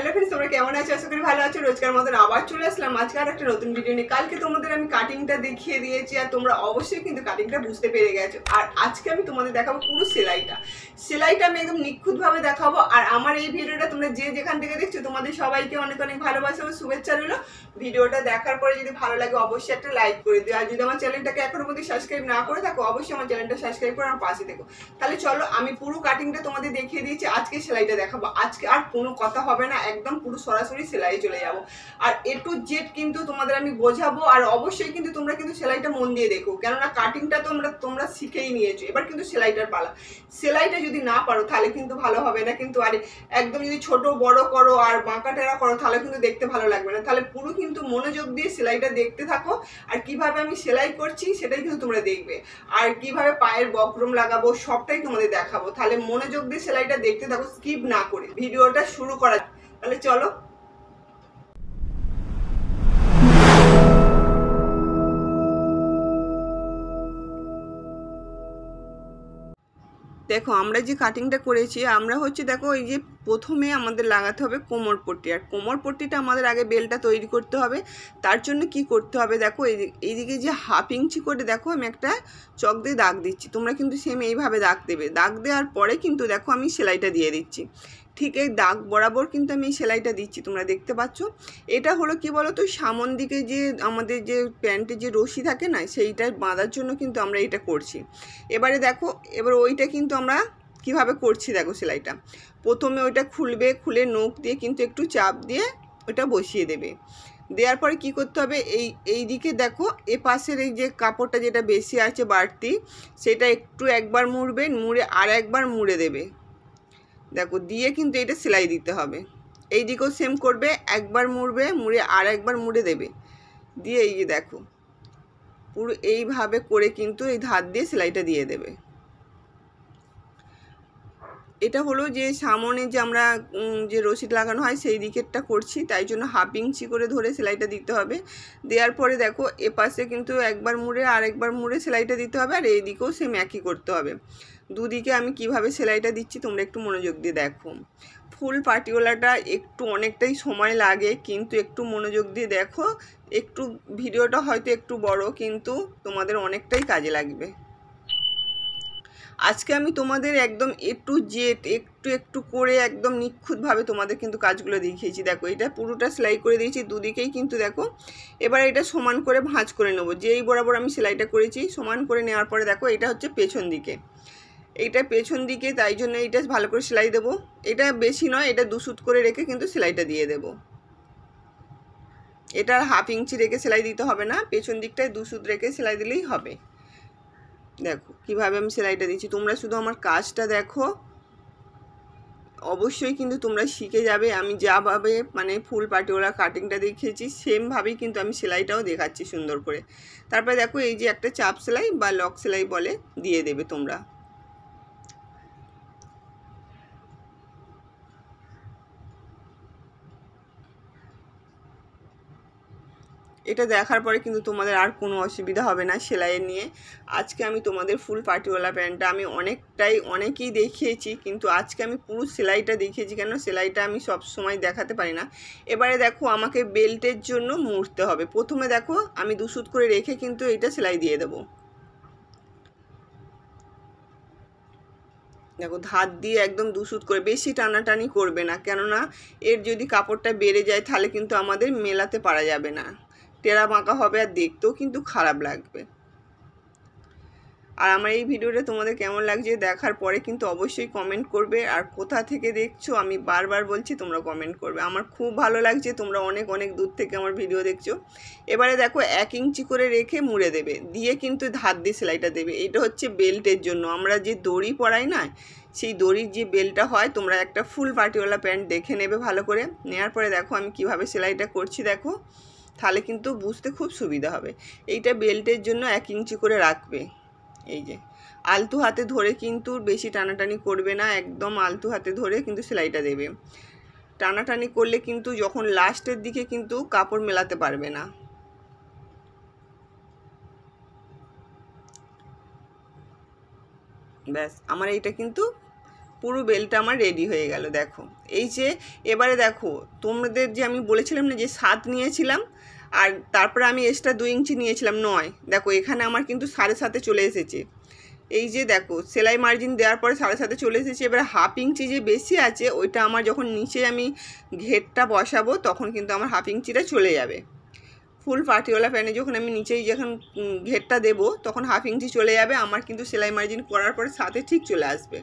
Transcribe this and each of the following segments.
Hello friends, তোমরা কেমন আছো? আশা করি ভালো আছো। রোজকার মতন আবার চলে আসলাম আজকে আর একটা নতুন ভিডিও নিয়ে। কালকে তোমাদের আমি কাটিংটা দেখিয়ে দিয়েছি আর তোমরা অবশ্যই কিন্তু কাটিংটা বুঝতে পেরে গেছো। আর আজকে আমি তোমাদের দেখাবো পুরো সেলাইটা আমি একদম নিখুঁতভাবে দেখাবো। আর আমার এই ভিডিওটা তোমরা যে যেখান থেকে দেখছো তোমাদের সবাইকে অনেক অনেক ভালোবাসা ও শুভেচ্ছা রইলো। ভিডিওটা দেখার পরে যদি ভালো লাগে অবশ্যই একটা লাইক করে দিও। আর যদি আমার চ্যানেলটাকে এখনো পর্যন্ত সাবস্ক্রাইব না করে থাকো অবশ্যই আমার চ্যানেলটা সাবস্ক্রাইব করে আমার পাশে থেকো। তাহলে চলো আমি পুরো কাটিংটা তোমাদের দেখিয়ে দিয়েছি, আজকে সেলাইটা দেখাবো। আজকে আর কোনো কথা হবে না, একদম পুরো সরাসরি সেলাই চলে যাব। আর এ টু জেড কিন্তু তোমাদের আমি বোঝাবো। আর অবশ্যই কিন্তু তোমরা কিন্তু সেলাইটা মন দিয়ে দেখো, কেননা কাটিংটা তোমরা শিখেই নিয়েছো, এবার কিন্তু সেলাইটার পালা। সেলাইটা যদি না পারো তাহলে কিন্তু ভালো হবে না কিন্তু। আর একদম যদি ছোট বড় করো আর বাঁকা টেরা করো তাহলে কিন্তু দেখতে ভালো লাগবে না। তাহলে পুরো কিন্তু মনোযোগ দিয়ে সেলাইটা দেখতে থাকো। আর কিভাবে আমি সেলাই করছি সেটাই কিন্তু তোমরা দেখবে। আর কিভাবে পায়ের বক্রম লাগাবো সবটাই তোমাদের দেখাবো। তাহলে মনোযোগ দিয়ে সেলাইটা দেখতে থাকো, স্কিপ না করে। ভিডিওটা শুরু করা, তাহলে চলো। দেখো আমরা যে কাটিংটা করেছি আমরা হচ্ছে, দেখো এই যে প্রথমে আমাদের লাগাতে হবে কোমর পট্টি। আর কোমর পট্টিটা আমাদের আগে বেলটা তৈরি করতে হবে। তার জন্য কি করতে হবে, দেখো এইদিকে যে হাফ ইঞ্চি করে দেখো আমি একটা চক দিয়ে দাগ দিচ্ছি। তোমরা কিন্তু সেম এইভাবে দাগ দেবে। দাগ দেওয়ার পরে কিন্তু দেখো আমি সেলাইটা দিয়ে দিচ্ছি। ঠিক এই দাগ বরাবর কিন্তু আমি সেলাইটা দিচ্ছি, তোমরা দেখতে পাচ্ছ। এটা হলো কি বলো তো, সামন দিকে যে আমাদের যে প্যান্টে যে রশি থাকে না, সেইটা বাঁধার জন্য কিন্তু আমরা এটা করছি। এবারে দেখো, এবার ওইটা কিন্তু আমরা কিভাবে করছি দেখো। সেলাইটা প্রথমে ওইটা খুলবে, খুলে নখ দিয়ে কিন্তু একটু চাপ দিয়ে ওটা বসিয়ে দেবে। দেওয়ার পরে কি করতে হবে, এই দিকে দেখো এ পাশের এই যে কাপড়টা যেটা বেশি আছে বাড়তি, সেটা একটু একবার মুড়বে, মুড়ে আর একবার মুড়ে দেবে। দেখো দিয়ে কিন্তু এটা সেলাই দিতে হবে। এই দিকেও সেম করবে, একবার মুড়বে, মুড়ে আর একবার মুড়ে দেবে। দিয়ে এই যে দেখো পুরো এইভাবে করে কিন্তু এই ধার দিয়ে সেলাইটা দিয়ে দেবে। এটা হলো যে সামনে যে আমরা যে রশিদ লাগানো হয় সেই দিকেরটা করছি, তাই জন্য হাফ ইঞ্চি করে ধরে সেলাইটা দিতে হবে। দেওয়ার পরে দেখো এপাশে কিন্তু একবার মুড়ে আর একবার মুড়ে সেলাইটা দিতে হবে। আর এই দিকেও সেম একই করতে হবে। দুদিকে আমি কিভাবে সেলাইটা দিচ্ছি তোমরা একটু মনোযোগ দিয়ে দেখো। ফুল পাটিওয়ালাটা একটু অনেকটাই সময় লাগে, কিন্তু একটু মনোযোগ দিয়ে দেখো। একটু ভিডিওটা হয়তো একটু বড়, কিন্তু তোমাদের অনেকটাই কাজে লাগবে। আজকে আমি তোমাদের একদম এ টু জেড একটু একটু করে একদম নিখুঁতভাবে তোমাদের কিন্তু কাজগুলো দেখিয়েছি। দেখো এটা পুরোটা সেলাই করে দিয়েছি দুদিকেই কিন্তু। দেখো এবার এটা সমান করে ভাঁজ করে নেবো। যেই বরাবর আমি সেলাইটা করেছি সমান করে নেওয়ার পরে দেখো এটা হচ্ছে পেছন দিকে, এইটা পেছন দিকে, তাই জন্য এইটা ভালো করে সেলাই দেবো। এটা বেশি নয়, এটা 2 সুত করে রেখে কিন্তু সেলাইটা দিয়ে দেবো। এটা আর হাফ ইঞ্চি রেখে সেলাই দিতে হবে না, পেছন দিকটায় 2 সুত রেখে সেলাই দিলেই হবে। দেখো কিভাবে আমি সেলাইটা দিচ্ছি, তোমরা শুধু আমার কাজটা দেখো, অবশ্যই কিন্তু তোমরা শিখে যাবে। আমি যাভাবে মানে ফুল পাটিওয়ালা কাটিংটা দেখিয়েছি সেমভাবেই কিন্তু আমি সেলাইটাও দেখাচ্ছি সুন্দর করে। তারপরে দেখো এই যে একটা চাপ সেলাই বা লক সেলাই বলে, দিয়ে দেবে তোমরা। এটা দেখার পরে কিন্তু তোমাদের আর কোনো অসুবিধা হবে না সেলাইয়ের নিয়ে। আজকে আমি তোমাদের ফুল পাটিওয়ালা প্যান্টটা আমি অনেকেই দেখিয়েছি, কিন্তু আজকে আমি পুরো সেলাইটা দেখিয়েছি, কেন সেলাইটা আমি সব সময় দেখাতে পারি না। এবারে দেখো আমাকে বেল্টের জন্য মুড়তে হবে। প্রথমে দেখো আমি 2 সুত করে রেখে কিন্তু এইটা সেলাই দিয়ে দেবো। দেখো ধার দিয়ে একদম 2 সুত করে, বেশি টানাটানি করবে না, কেননা এর যদি কাপড়টা বেড়ে যায় তাহলে কিন্তু আমাদের মেলাতে পারা যাবে না, টেরা বাঁকা হবে আর দেখতেও কিন্তু খারাপ লাগবে। আর আমার এই ভিডিওটা তোমাদের কেমন লাগছে দেখার পরে কিন্তু অবশ্যই কমেন্ট করবে। আর কোথা থেকে দেখছো আমি বারবার বলছি তোমরা কমেন্ট করবে। আমার খুব ভালো লাগছে তোমরা অনেক অনেক দূর থেকে আমার ভিডিও দেখছো। এবারে দেখো 1 ইঞ্চি করে রেখে মুড়ে দেবে, দিয়ে কিন্তু ধার দিয়ে সেলাইটা দেবে। এটা হচ্ছে বেল্টের জন্য, আমরা যে দড়ি পরাই না, সেই দড়ির যে বেল্টটা হয়, তোমরা একটা ফুল পাটিওয়ালা প্যান্ট দেখে নেবে ভালো করে। নেওয়ার পরে দেখো আমি কিভাবে সেলাইটা করছি দেখো, তাহলে কিন্তু বুঝতে খুব সুবিধা হবে। এইটা বেল্টের জন্য 1 ইঞ্চি করে রাখবে। এই যে আলতু হাতে ধরে কিন্তু বেশি টানাটানি করবে না, একদম আলতু হাতে ধরে কিন্তু সেলাইটা দেবে। টানাটানি করলে কিন্তু যখন লাস্টের দিকে কিন্তু কাপড় মেলাতে পারবে না। ব্যাস আমার এইটা কিন্তু পুরো বেলটা আমার রেডি হয়ে গেল। দেখো এই যে এবারে দেখো তোমাদের যে আমি বলেছিলাম না যে 7 নিয়েছিলাম আর তারপরে আমি এক্সট্রা 2 ইঞ্চি নিয়েছিলাম 9, দেখো এখানে আমার কিন্তু 7.5 চলে এসেছে। এই যে দেখো সেলাই মার্জিন দেওয়ার পরে 7.5 চলে এসেছে। এবার হাফ ইঞ্চি যে বেশি আছে ওইটা আমার যখন নিচে আমি ঘেরটা বসাবো তখন কিন্তু আমার হাফ ইঞ্চিটা চলে যাবে। ফুল পার্টিওয়ালা প্যান্টে যখন আমি নিচেই যখন ঘেরটা দেবো তখন হাফ ইঞ্চি চলে যাবে আমার, কিন্তু সেলাই মার্জিন করার পরে 7 ঠিক চলে আসবে।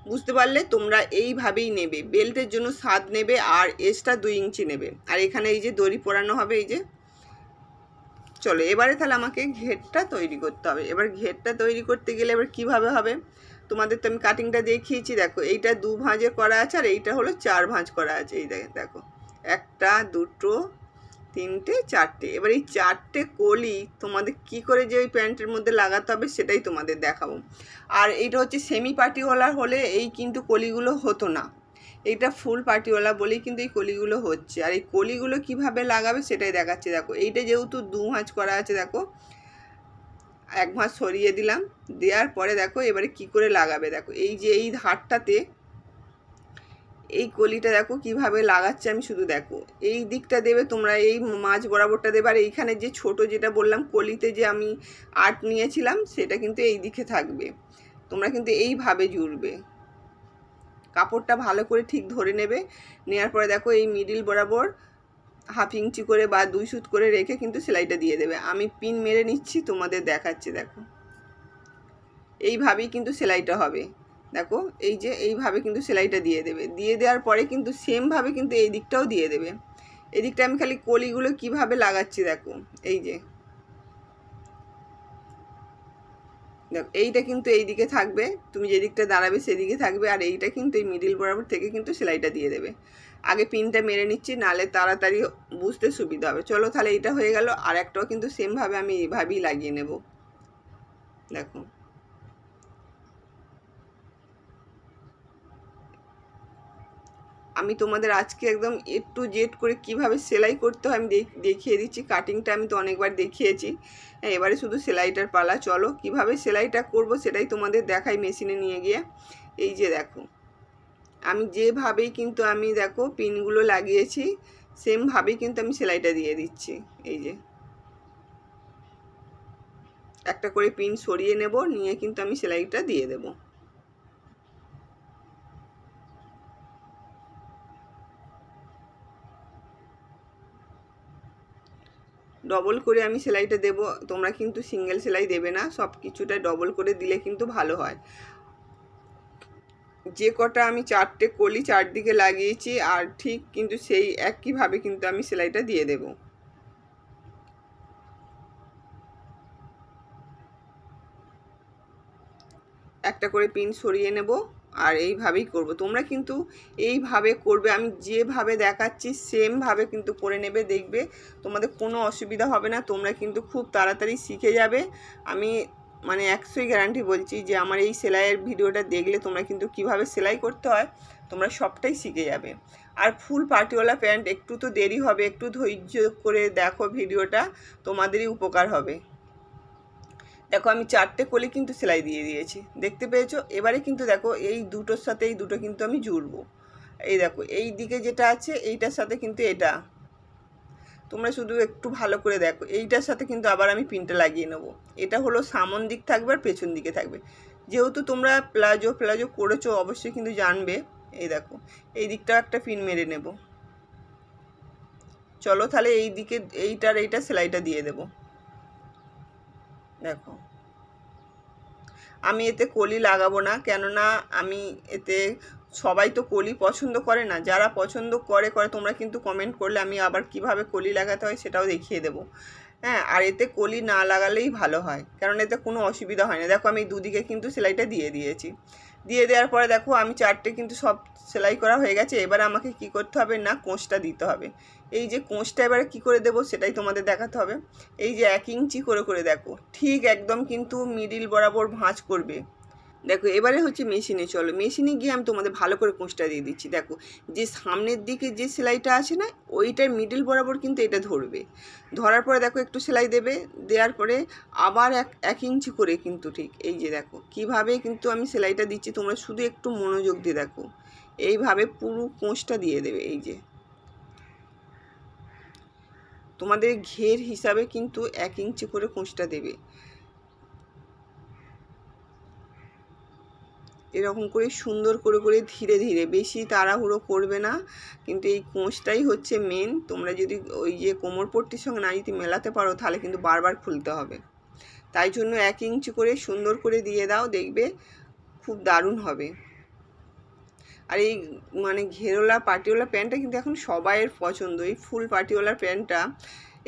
বুঝতে পারলে? তোমরা এইভাবেই নেবে, বেল্টের জন্য 7 নেবে আর এক্সট্রা 2 ইঞ্চি নেবে। আর এখানে এই যে দড়ি পরানো হবে এই যে। চলো এবারে তাহলে আমাকে ঘেরটা তৈরি করতে হবে। এবার ঘেরটা তৈরি করতে গেলে এবার কিভাবে হবে তোমাদের তো আমি কাটিংটা দেখিয়েছি। দেখো এইটা 2 ভাঁজে করা আছে আর এইটা হলো 4 ভাঁজ করা আছে। এই দেখো 1 2 3 4। এবার এই 4টে কলি তোমাদের কি করে যে ওই প্যান্টের মধ্যে লাগাতে হবে সেটাই তোমাদের দেখাবো। আর এইটা হচ্ছে সেমি পার্টিওয়ালা হলে এই কিন্তু কলিগুলো হতো না, এইটা ফুল পার্টিওয়ালা বলেই কিন্তু এই কলিগুলো হচ্ছে। আর এই কলিগুলো কিভাবে লাগাবে সেটাই দেখাচ্ছি। দেখো এইটা যেহেতু 2 ভাঁজ করা আছে, দেখো 1 ভাঁজ সরিয়ে দিলাম, দেওয়ার পরে দেখো এবারে কি করে লাগাবে। দেখো এই যে এই ধারটাতে এই কলিটা দেখো কিভাবে লাগাচ্ছে আমি শুধু দেখো। এই দিকটা দেবে তোমরা, এই মাঝ বরাবরটা দেবে। আর এইখানে যে ছোট যেটা বললাম কলিতে যে আমি 8 নিয়েছিলাম সেটা কিন্তু এই দিকে থাকবে। তোমরা কিন্তু এইভাবে জুড়বে, কাপড়টা ভালো করে ঠিক ধরে নেবে। নেওয়ার পরে দেখো এই মিডিল বরাবর হাফ ইঞ্চি করে বা 2 সুত করে রেখে কিন্তু সেলাইটা দিয়ে দেবে। আমি পিন মেরে নিচ্ছি তোমাদের দেখাচ্ছি। দেখো এইভাবেই কিন্তু সেলাইটা হবে। দেখো এই যে এইভাবে কিন্তু সেলাইটা দিয়ে দেবে। দিয়ে দেওয়ার পরে কিন্তু সেমভাবে কিন্তু এই দিকটাও দিয়ে দেবে। এই দিকটা আমি খালি কলিগুলো কিভাবে লাগাচ্ছি দেখো। এই যে দেখো এইটা কিন্তু এই দিকে থাকবে, তুমি যে দিকটা দাঁড়াবে সেদিকে থাকবে। আর এইটা কিন্তু এই মিডিল বরাবর থেকে কিন্তু সেলাইটা দিয়ে দেবে। আগে পিনটা মেরে নিচ্ছি, নাহলে তাড়াতাড়ি বুঝতে সুবিধা হবে। চলো তাহলে এইটা হয়ে গেল। আর একটাও কিন্তু সেমভাবে আমি এইভাবেই লাগিয়ে নেব। দেখো আমি তোমাদের আজকে একদম A to Z করে কিভাবে সেলাই করতে হয় আমি দেখিয়ে দিচ্ছি। কাটিংটা আমি তো অনেকবার দেখিয়েছি, এবারে শুধু সেলাইটার পালা। চলো কিভাবে সেলাইটা করব সেটাই তোমাদের দেখাই মেশিনে নিয়ে গিয়ে। এই যে দেখো আমি যেভাবেই কিন্তু আমি দেখো পিনগুলো লাগিয়েছি সেমভাবেই কিন্তু আমি সেলাইটা দিয়ে দিচ্ছি। এই যে একটা করে পিন সরিয়ে নেব, নিয়ে কিন্তু আমি সেলাইটা দিয়ে দেবো। ডবল করে আমি সেলাইটা দেব, তোমরা কিন্তু সিঙ্গেল সেলাই দেবে না, সব কিছুটা ডবল করে দিলে কিন্তু ভালো হয়। যে কটা আমি 4টে কলি চারদিকে লাগিয়েছি আর ঠিক কিন্তু সেই একইভাবে কিন্তু আমি সেলাইটা দিয়ে দেব। একটা করে পিন সরিয়ে নেব আর এইভাবেই করব। তোমরা কিন্তু এইভাবে করবে, আমি যেভাবে দেখাচ্ছি সেমভাবে কিন্তু করে নেবে, দেখবে তোমাদের কোনো অসুবিধা হবে না। তোমরা কিন্তু খুব তাড়াতাড়ি শিখে যাবে। আমি মানে 100 গ্যারান্টি বলছি যে আমার এই সেলাইয়ের ভিডিওটা দেখলে তোমরা কিন্তু কিভাবে সেলাই করতে হয় তোমরা সবটাই শিখে যাবে। আর ফুল পার্টিওয়ালা প্যান্ট একটু তো দেরি হবে, একটু ধৈর্য করে দেখো ভিডিওটা, তোমাদেরই উপকার হবে। দেখো আমি 4টে কলি কিন্তু সেলাই দিয়ে দিয়েছি, দেখতে পেয়েছো। এবারে কিন্তু দেখো এই দুটোর সাথে এই দুটো কিন্তু আমি জুড়বো। এই দেখো এই দিকে যেটা আছে এইটার সাথে কিন্তু এটা, তোমরা শুধু একটু ভালো করে দেখো, এইটার সাথে কিন্তু আবার আমি পিনটা লাগিয়ে নেব। এটা হলো সামন দিক থাকবে আর পেছন দিকে থাকবে। যেহেতু তোমরা প্লাজো করেছো অবশ্যই কিন্তু জানবে। এই দেখো এই দিকটাও একটা পিন মেরে নেব। চলো তাহলে এই দিকে এইটা সেলাইটা দিয়ে দেব। দেখো আমি এতে কলি লাগাবো না, কেননা আমি এতে সবাই তো কলি পছন্দ করে না। যারা পছন্দ করে তোমরা কিন্তু কমেন্ট করলে আমি আবার কিভাবে কলি লাগাতে হয় সেটাও দেখিয়ে দেবো। হ্যাঁ, আর এতে কলি না লাগালেই ভালো হয়, কারণ এতে কোনো অসুবিধা হয় না। দেখো আমি দুদিকে কিন্তু সেলাইটা দিয়ে দিয়েছি। দিয়ে দেওয়ার পরে দেখো আমি 4টে কিন্তু সব সেলাই করা হয়ে গেছে। এবার আমাকে কি করতে হবে না, কোঁচটা দিতে হবে। এই যে কোঁচটা এবারে কি করে দেবো সেটাই তোমাদের দেখাতে হবে। এই যে 1 ইঞ্চি করে দেখো ঠিক একদম কিন্তু মিডিল বরাবর ভাঁজ করবে। দেখো এবারে হচ্ছে মেশিনে, চলো মেশিনে গিয়ে আমি তোমাদের ভালো করে কোঁচটা দিয়ে দিচ্ছি। দেখো যে সামনের দিকে যে সেলাইটা আছে না, ওইটার মিডল বরাবর কিন্তু এটা ধরবে। ধরার পরে দেখো একটু সেলাই দেবে, দেওয়ার পরে আবার এক ইঞ্চি করে কিন্তু ঠিক এই যে দেখো কিভাবে কিন্তু আমি সেলাইটা দিচ্ছি, তোমরা শুধু একটু মনোযোগ দিয়ে দেখো। এইভাবে পুরো কোঁচটা দিয়ে দেবে। এই যে তোমাদের ঘের হিসাবে কিন্তু 1 ইঞ্চি করে কোঁচটা দেবে। এরকম করে সুন্দর করে করে ধীরে ধীরে, বেশি তাড়াহুড়ো করবে না। কিন্তু এই কোঁচটাই হচ্ছে মেন। তোমরা যদি ওই যে কোমর পট্টির সঙ্গে না যদি মেলাতে পারো তাহলে কিন্তু বারবার খুলতে হবে। তাই জন্য 1 ইঞ্চি করে সুন্দর করে দিয়ে দাও, দেখবে খুব দারুণ হবে। আর এই মানে ঘেরওয়ালা পাটিওয়ালা প্যান্টটা কিন্তু এখন সবাইয়ের পছন্দ, এই ফুল পাটিওয়ালা প্যান্টটা।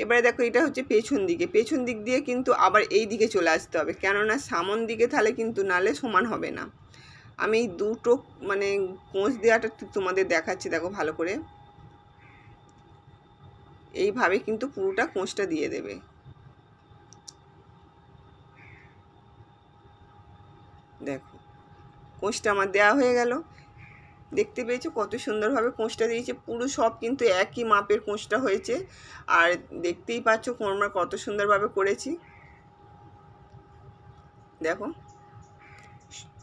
এবারে দেখো এটা হচ্ছে পেছন দিকে, পেছন দিক দিয়ে কিন্তু আবার এই দিকে চলে আসতে হবে, কেননা সামন দিকে তাহলে কিন্তু নালে সমান হবে না। আমি এই দুটো মানে কোঁচ দেওয়াটা তোমাদের দেখাচ্ছি, দেখো ভালো করে এইভাবে কিন্তু পুরোটা কোঁচটা দিয়ে দেবে। দেখো কোঁচটা আমার দেওয়া হয়ে গেল, দেখতে পেয়েছো কত সুন্দরভাবে কোঁচটা দিয়েছে। পুরো সব কিন্তু একই মাপের কোঁচটা হয়েছে, আর দেখতেই পাচ্ছ আমরা কত সুন্দরভাবে করেছি। দেখো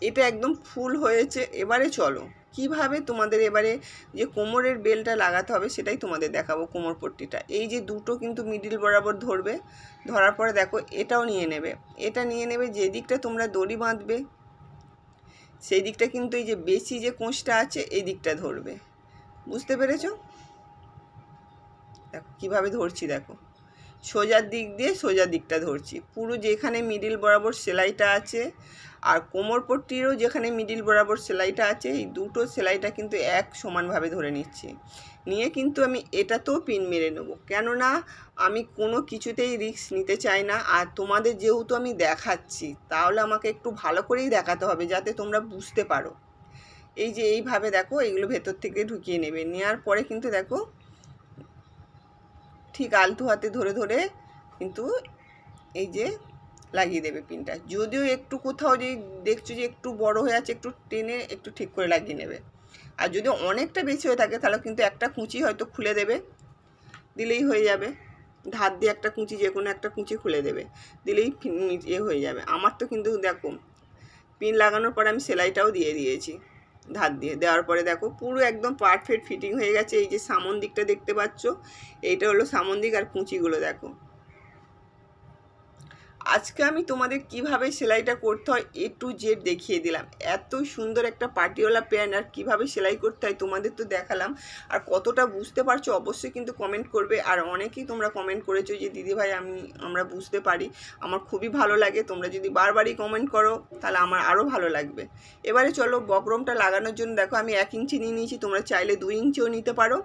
এটা একদম ফুল হয়েছে। এবারে চলো কিভাবে তোমাদের এবারে যে কোমরের বেলটা লাগাতে হবে সেটাই তোমাদের দেখাবো। কোমর পট্টিটা এই যে দুটো কিন্তু মিডিল বরাবর ধরবে, ধরার পরে দেখো এটাও নিয়ে নেবে। এটা নিয়ে নেবে যে দিকটা তোমরা দড়ি বাঁধবে সেই দিকটা কিন্তু এই যে বেশি যে কোঁচটা আছে এই দিকটা ধরবে। বুঝতে পেরেছো? দেখো কীভাবে ধরছি, দেখো সোজার দিক দিয়ে সোজা দিকটা ধরছি, পুরো যেখানে মিডিল বরাবর সেলাইটা আছে আর কোমর পট্টিরও যেখানে মিডিল বরাবর সেলাইটা আছে এই দুটো সেলাইটা কিন্তু এক সমানভাবে ধরে নিচ্ছি। নিয়ে কিন্তু আমি এটাতেও পিন মেরে নেব, কেননা আমি কোনো কিছুতেই রিস্ক নিতে চাই না। আর তোমাদের যেহেতু আমি দেখাচ্ছি তাহলে আমাকে একটু ভালো করেই দেখাতে হবে যাতে তোমরা বুঝতে পারো। এই যে এইভাবে দেখো এইগুলো ভেতর থেকে ঢুকিয়ে নেবে, নেওয়ার পরে কিন্তু দেখো ঠিক আলতু হাতে ধরে ধরে কিন্তু এই যে লাগিয়ে দেবে পিনটা। যদিও একটু কোথাও যদি দেখছো যে একটু বড় হয়ে আছে একটু টেনে একটু ঠিক করে লাগিয়ে নেবে। আর যদি অনেকটা বেশি হয়ে থাকে তাহলে কিন্তু একটা কুঁচি হয়তো খুলে দেবে, দিলেই হয়ে যাবে। ধার দিয়ে একটা কুঁচি, যে কোনো একটা কুঁচি খুলে দেবে, দিলেই হয়ে যাবে। আমার তো কিন্তু দেখো পিন লাগানোর পরে আমি সেলাইটাও দিয়ে দিয়েছি ধার দিয়ে। দেওয়ার পরে দেখো পুরো একদম পারফেক্ট ফিটিং হয়ে গেছে। এই যে সামন দিকটা দেখতে পাচ্ছ, এইটা হলো সামন দিক, আর কুঁচিগুলো দেখো। আজকে আমি তোমাদের কিভাবে সেলাইটা করতে হয় A to Z দেখিয়ে দিলাম। এত সুন্দর একটা পাটিওয়ালা প্যান্ট আর কিভাবে সেলাই করতে হয় তোমাদের তো দেখালাম। আর কতটা বুঝতে পারছো অবশ্যই কিন্তু কমেন্ট করবে। আর অনেকেই তোমরা কমেন্ট করেছো যে দিদিভাই আমরা বুঝতে পারি, আমার খুবই ভালো লাগে। তোমরা যদি বারবারই কমেন্ট করো তাহলে আমার আরও ভালো লাগবে। এবারে চলো বক্রমটা লাগানোর জন্য দেখো আমি 1 ইঞ্চি নিয়ে নিয়েছি, তোমরা চাইলে 2 ইঞ্চিও নিতে পারো।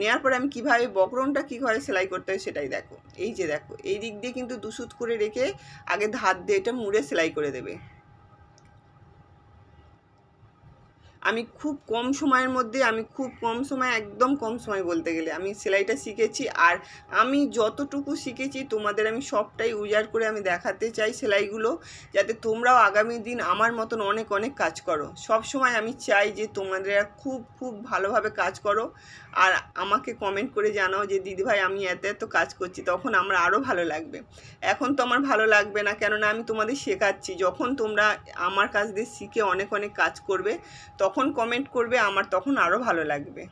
নেওয়ার পরে আমি কিভাবে বক্রমটা কীভাবে সেলাই করতে হয় সেটাই দেখো। এই যে দেখো এই দিক দিয়ে কিন্তু 2 সুত করে রেখে আগে ধার দিয়ে এটা মুড়ে সেলাই করে দেবে। আমি খুব কম সময়ের মধ্যে, একদম কম সময় বলতে গেলে আমি সেলাইটা শিখেছি। আর আমি যতটুকু শিখেছি তোমাদের আমি সবটাই উজাড় করে আমি দেখাতে চাই সেলাইগুলো, যাতে তোমরাও আগামী দিন আমার মতন অনেক অনেক কাজ করো। সব সময় আমি চাই যে তোমাদের খুব খুব ভালোভাবে কাজ করো আর আমাকে কমেন্ট করে জানাও যে দিদিভাই আমি এত এত কাজ করছি, তখন আমার আরও ভালো লাগবে। এখন তো আমার ভালো লাগবে না, কেননা আমি তোমাদের শেখাচ্ছি। যখন তোমরা আমার কাছ দিয়ে শিখে অনেক অনেক কাজ করবে তখন কমেন্ট করবে, আমার তখন আরও ভালো লাগবে।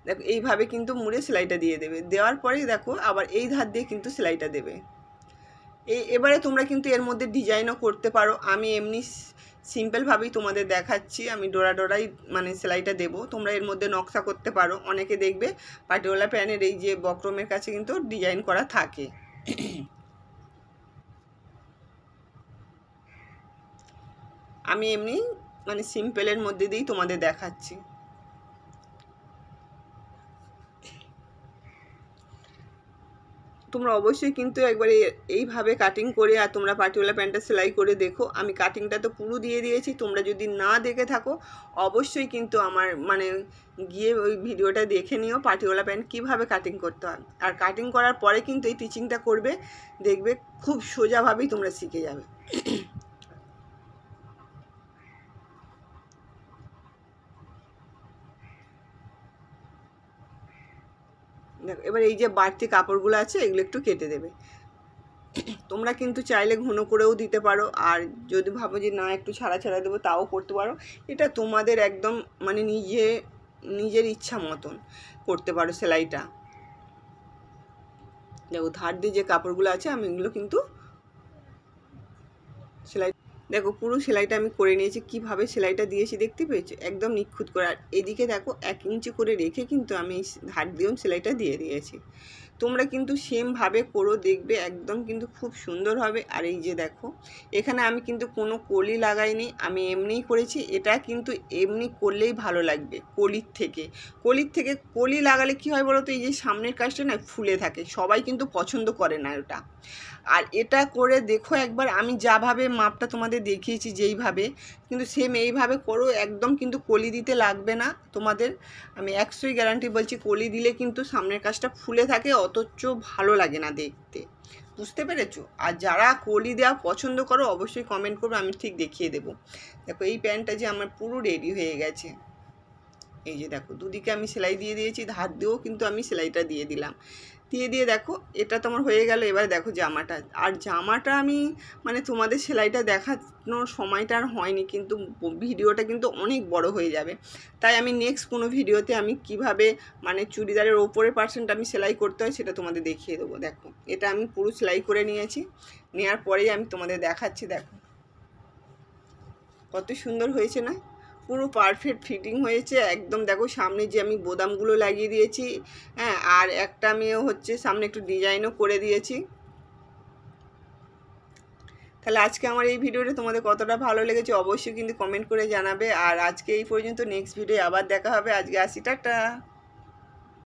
দেখো এইভাবে কিন্তু মুড়ে সেলাইটা দিয়ে দেবে। দেওয়ার পরেই দেখো আবার এই ধার দিয়ে কিন্তু সেলাইটা দেবে। এবারে তোমরা কিন্তু এর মধ্যে ডিজাইনও করতে পারো। আমি এমনি সিম্পলভাবেই তোমাদের দেখাচ্ছি, আমি ডোরাই মানে সেলাইটা দেবো। তোমরা এর মধ্যে নকশা করতে পারো। অনেকে দেখবে পাটিওয়ালা প্যানের এই যে বক্রমের কাছে কিন্তু ডিজাইন করা থাকে। আমি এমনি মানে সিম্পলের মধ্যে দিয়েই তোমাদের দেখাচ্ছি। তোমরা অবশ্যই কিন্তু একবারে এইভাবে কাটিং করে আর তোমরা পাটিওয়ালা প্যান্টটা সেলাই করে দেখো। আমি কাটিংটা তো পুরো দিয়ে দিয়েছি, তোমরা যদি না দেখে থাকো অবশ্যই কিন্তু আমার মানে গিয়ে ওই ভিডিওটা দেখে নিও পাটিওয়ালা প্যান্ট কীভাবে কাটিং করতে হয়। আর কাটিং করার পরে কিন্তু এই টিচিংটা করবে, দেখবে খুব সোজাভাবেই তোমরা শিখে যাবে। দেখো এবার এই যে বাড়তি কাপড়গুলো আছে এগুলো একটু কেটে দেবে। তোমরা কিন্তু চাইলে ঘন করেও দিতে পারো, আর যদি ভাবো যে না একটু ছাড়া ছাড়া দেবো তাও করতে পারো। এটা তোমাদের একদম মানে নিজের ইচ্ছা মতন করতে পারো সেলাইটা। দেখো ধার দিয়ে যে কাপড়গুলো আছে আমি এগুলো কিন্তু সেলাই, দেখো পুরো সেলাইটা আমি করে নিয়েছি। কিভাবে সেলাইটা দিয়েছি দেখতে পেয়েছো, একদম নিখুঁত করে। আর এদিকে দেখো 1 ইঞ্চি করে রেখে কিন্তু আমি ধার দিয়েও সেলাইটা দিয়ে দিয়েছি। তোমরা কিন্তু সেমভাবে করো, দেখবে একদম কিন্তু খুব সুন্দর হবে। আর এই যে দেখো এখানে আমি কিন্তু কোনো কলি লাগাইনি, আমি এমনিই করেছি। এটা কিন্তু এমনি করলেই ভালো লাগবে। কলির থেকে কলি লাগালে কি হয় বলো তো, এই যে সামনের কাজটা না ফুলে থাকে, সবাই কিন্তু পছন্দ করে না ওটা। আর এটা করে দেখো একবার, আমি যাভাবে মাপটা তোমাদের দেখিয়েছি যেইভাবে, কিন্তু সেম এইভাবে করো, একদম কিন্তু কলি দিতে লাগবে না তোমাদের। আমি 100ই গ্যারান্টি বলছি, কলি দিলে কিন্তু সামনের কাজটা ফুলে থাকে, অথচ ভালো লাগে না দেখতে। বুঝতে পেরেছো? আর যারা কলি দেওয়া পছন্দ করো অবশ্যই কমেন্ট করো, আমি ঠিক দেখিয়ে দেবো। দেখো এই প্যান্টটা যে আমার পুরো রেডি হয়ে গেছে। এই যে দেখো দুদিকে আমি সেলাই দিয়ে দিয়েছি, ধার দিয়েও কিন্তু আমি সেলাইটা দিয়ে দিলাম। দিয়ে দেখো এটা তো আমার হয়ে গেল। এবার দেখো জামাটা, আর জামাটা আমি মানে তোমাদের সেলাইটা দেখানোর সময়টা আর হয়নি, কিন্তু ভিডিওটা কিন্তু অনেক বড় হয়ে যাবে। তাই আমি নেক্সট কোনো ভিডিওতে আমি কিভাবে মানে চুড়িদারের ওপরের পার্সেন্টটা আমি সেলাই করতে হয় সেটা তোমাদের দেখিয়ে দেবো। দেখো এটা আমি পুরো সেলাই করে নিয়েছি, নেওয়ার পরেই আমি তোমাদের দেখাচ্ছি। দেখো কত সুন্দর হয়েছে না, পুরো পারফেক্ট ফিটিং হয়েছে একদম। দেখো সামনে যে আমি বোতামগুলো লাগিয়ে দিয়েছি, হ্যাঁ, আর একটা আমিও হচ্ছে সামনে একটু ডিজাইনও করে দিয়েছি। তাহলে আজকে আমার এই ভিডিওটা তোমাদের কতটা ভালো লেগেছে অবশ্যই কিন্তু কমেন্ট করে জানাবে। আর আজকে এই পর্যন্ত, নেক্সট ভিডিও আবার দেখা হবে। আজকে আসি, টাটা।